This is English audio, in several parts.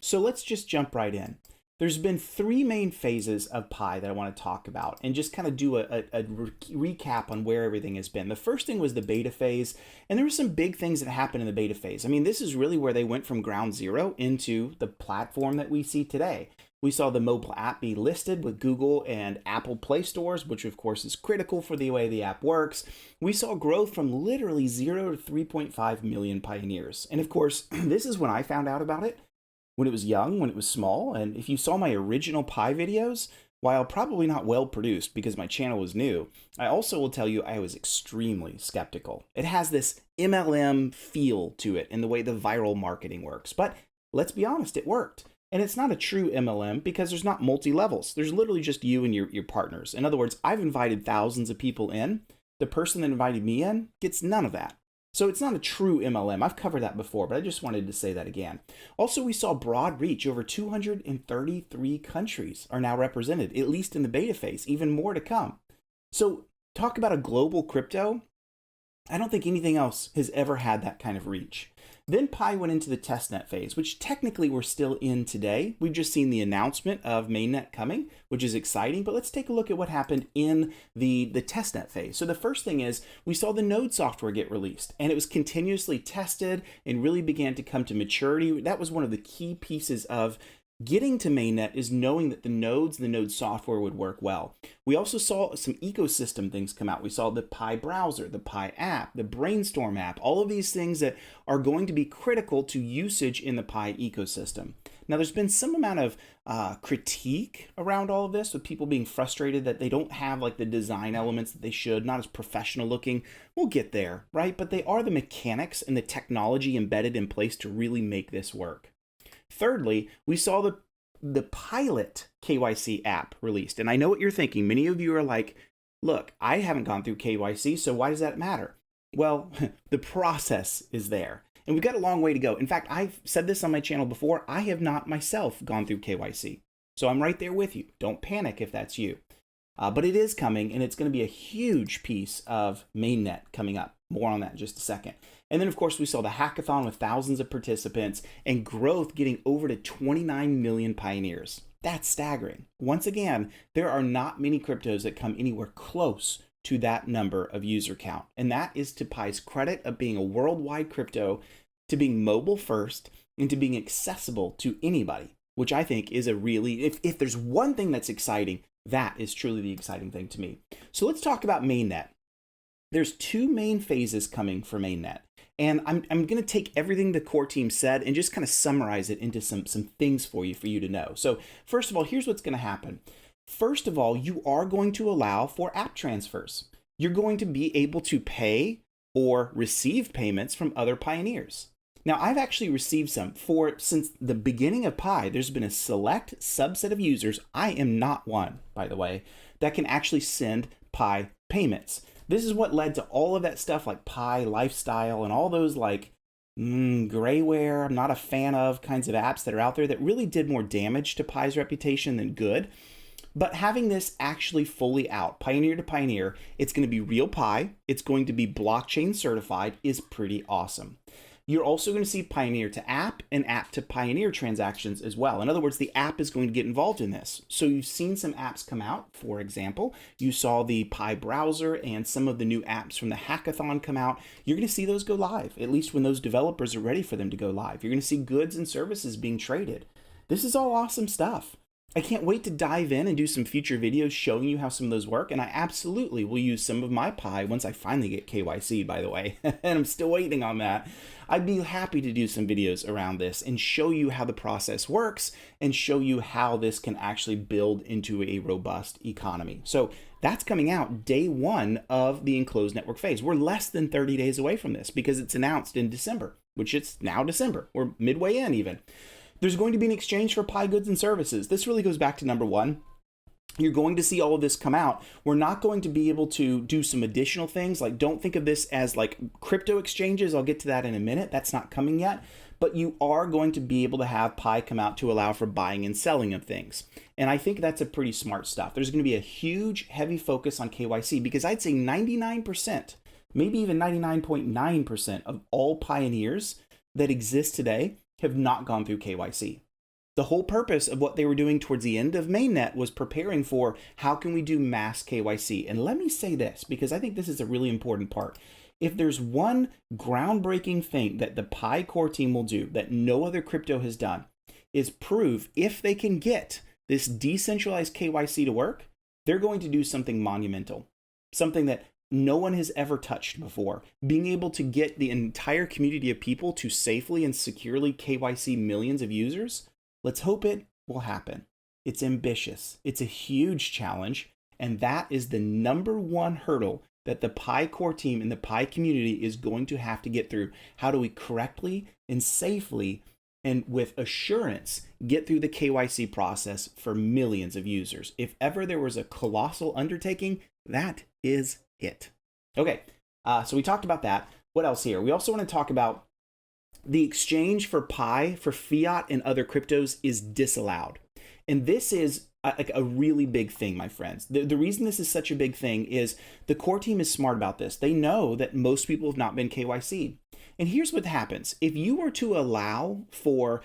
So let's just jump right in. There's been three main phases of Pi that I want to talk about and just kind of do a recap on where everything has been. The first thing was the beta phase, and there were some big things that happened in the beta phase. I mean, this is really where they went from ground zero into the platform that we see today. We saw the mobile app be listed with Google and Apple Play stores, which of course is critical for the way the app works. We saw growth from literally 0 to 3.5 million pioneers. And of course, this is when I found out about it, when it was young, when it was small. And if you saw my original Pi videos, while probably not well produced because my channel was new, I also will tell you I was extremely skeptical. It has this MLM feel to it in the way the viral marketing works. But let's be honest, it worked. And it's not a true MLM because there's not multi-levels. There's literally just you and your partners. In other words, I've invited thousands of people in. The person that invited me in gets none of that. So it's not a true MLM. I've covered that before, but I just wanted to say that again. Also, we saw broad reach. Over 233 countries are now represented, at least in the beta phase, even more to come. So talk about a global crypto. I don't think anything else has ever had that kind of reach. Then Pi went into the testnet phase, which technically we're still in today. We've just seen the announcement of mainnet coming, which is exciting, but let's take a look at what happened in the testnet phase. So the first thing is we saw the node software get released, and it was continuously tested and really began to come to maturity. That was one of the key pieces of getting to mainnet, is knowing that the node software would work well. We also saw some ecosystem things come out. We saw the Pi browser, the Pi app, the Brainstorm app, all of these things that are going to be critical to usage in the Pi ecosystem. Now, there's been some amount of critique around all of this, with people being frustrated that they don't have like the design elements that they should, not as professional looking. We'll get there, right? But they are the mechanics and the technology embedded in place to really make this work. Thirdly, we saw the pilot KYC app released. And I know what you're thinking. Many of you are like, look, I haven't gone through KYC, so why does that matter? Well, the process is there. And we've got a long way to go. In fact, I've said this on my channel before. I have not myself gone through KYC. So I'm right there with you. Don't panic if that's you. But it is coming, and it's going to be a huge piece of mainnet coming up. More on that in just a second. And then, of course, we saw the hackathon with thousands of participants and growth getting over to 29 million pioneers. That's staggering. Once again, there are not many cryptos that come anywhere close to that number of user count. And that is to Pi's credit of being a worldwide crypto, to being mobile first, and to being accessible to anybody, which I think is a really, if there's one thing that's exciting, that is truly the exciting thing to me. So let's talk about mainnet. There's two main phases coming for mainnet. And I'm going to take everything the core team said and just kind of summarize it into some things for you to know. So first of all, here's what's going to happen. First of all, you are going to allow for app transfers. You're going to be able to pay or receive payments from other pioneers. Now, I've actually received some since the beginning of Pi. There's been a select subset of users, I am not one, by the way, that can actually send Pi payments. This is what led to all of that stuff like Pi Lifestyle and all those like grayware, I'm not a fan of kinds of apps that are out there that really did more damage to Pi's reputation than good. But having this actually fully out, pioneer to pioneer, it's going to be real Pi, it's going to be blockchain certified, is pretty awesome. You're also going to see pioneer to app and app to pioneer transactions as well. In other words, the app is going to get involved in this. So you've seen some apps come out. For example, you saw the Pi browser and some of the new apps from the hackathon come out. You're going to see those go live, at least when those developers are ready for them to go live. You're going to see goods and services being traded. This is all awesome stuff. I can't wait to dive in and do some future videos showing you how some of those work, and I absolutely will use some of my Pi once I finally get KYC'd, by the way, and I'm still waiting on that. I'd be happy to do some videos around this and show you how the process works and show you how this can actually build into a robust economy. So that's coming out day one of the enclosed network phase. We're less than 30 days away from this because it's announced in December, which it's now December. We're midway in even. There's going to be an exchange for Pi goods and services. This really goes back to number one. You're going to see all of this come out. We're not going to be able to do some additional things. Like, don't think of this as like crypto exchanges. I'll get to that in a minute. That's not coming yet. But you are going to be able to have Pi come out to allow for buying and selling of things. And I think that's a pretty smart stuff. There's going to be a huge, heavy focus on KYC because I'd say 99%, maybe even 99.9% of all pioneers that exist today have not gone through KYC. The whole purpose of what they were doing towards the end of mainnet was preparing for how can we do mass KYC. And let me say this, because I think this is a really important part. If there's one groundbreaking thing that the Pi core team will do that no other crypto has done, is prove if they can get this decentralized KYC to work, they're going to do something monumental, something that no one has ever touched before. Being able to get the entire community of people to safely and securely KYC millions of users, let's hope it will happen. It's ambitious. It's a huge challenge. And that is the number one hurdle that the Pi core team and the Pi community is going to have to get through. How do we correctly and safely and with assurance get through the KYC process for millions of users? If ever there was a colossal undertaking, that is it. Okay, so we talked about that. What else here? We also want to talk about the exchange for Pi for fiat and other cryptos is disallowed. And this is like a really big thing, my friends. The reason this is such a big thing is the core team is smart about this. They know that most people have not been KYC'd. And here's what happens. If you were to allow for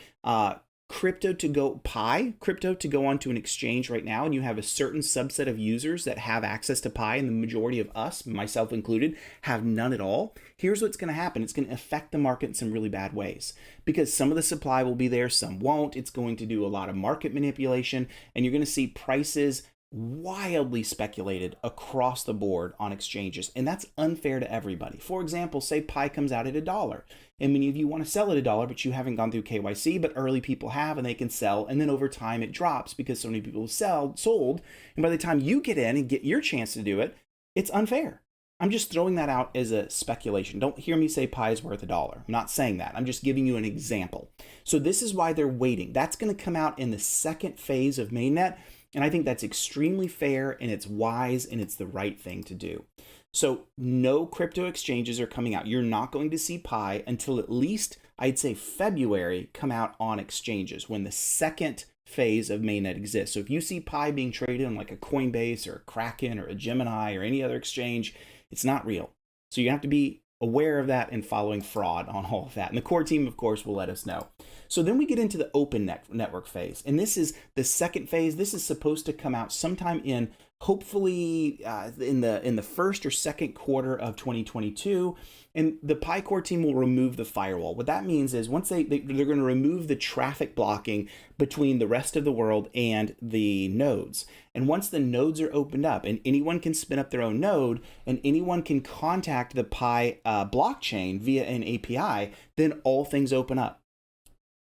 crypto to go onto an exchange right now, and you have a certain subset of users that have access to Pi, and the majority of us, myself included, have none at all, here's what's going to happen. It's going to affect the market in some really bad ways, because some of the supply will be there, some won't. It's going to do a lot of market manipulation, and you're going to see prices wildly speculated across the board on exchanges, and that's unfair to everybody. For example, say Pi comes out at $1, and many of you want to sell at $1, but you haven't gone through KYC, but early people have, and they can sell, and then over time it drops because so many people have sold, and by the time you get in and get your chance to do it, it's unfair. I'm just throwing that out as a speculation. Don't hear me say Pi is worth $1. I'm not saying that. I'm just giving you an example. So this is why they're waiting. That's going to come out in the second phase of mainnet. And I think that's extremely fair, and it's wise, and it's the right thing to do. So no crypto exchanges are coming out. You're not going to see Pi until at least, I'd say, February come out on exchanges when the second phase of mainnet exists. So if you see Pi being traded on like a Coinbase or a Kraken or a Gemini or any other exchange, it's not real. So you have to be aware of that and following fraud on all of that. And the core team, of course, will let us know. So then we get into the open network phase. And this is the second phase. This is supposed to come out sometime in, hopefully in the first or second quarter of 2022. And the Pi core team will remove the firewall. What that means is once they're going to remove the traffic blocking between the rest of the world and the nodes. And once the nodes are opened up and anyone can spin up their own node and anyone can contact the Pi blockchain via an API, then all things open up.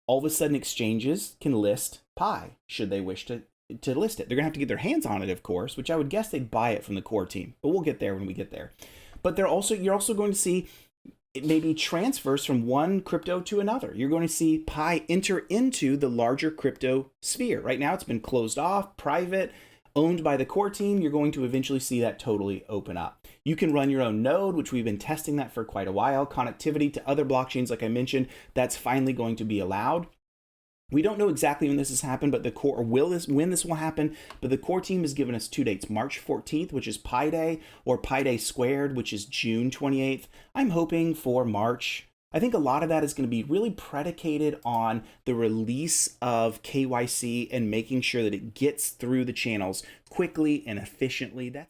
All of a sudden exchanges can list Pi should they wish to list it. They're gonna have to get their hands on it, of course, which I would guess they'd buy it from the core team, but we'll get there when we get there. But you're also going to see maybe transfers from one crypto to another. You're going to see Pi enter into the larger crypto sphere. Right now it's been closed off, private, owned by the core team. You're going to eventually see that totally open up. You can run your own node, which we've been testing that for quite a while. Connectivity to other blockchains, like I mentioned, that's finally going to be allowed. We don't know exactly when this has happened, but when this will happen, but the core team has given us 2 dates, March 14th, which is Pi Day, or Pi Day Squared, which is June 28th. I'm hoping for March. I think a lot of that is going to be really predicated on the release of KYC and making sure that it gets through the channels quickly and efficiently. That's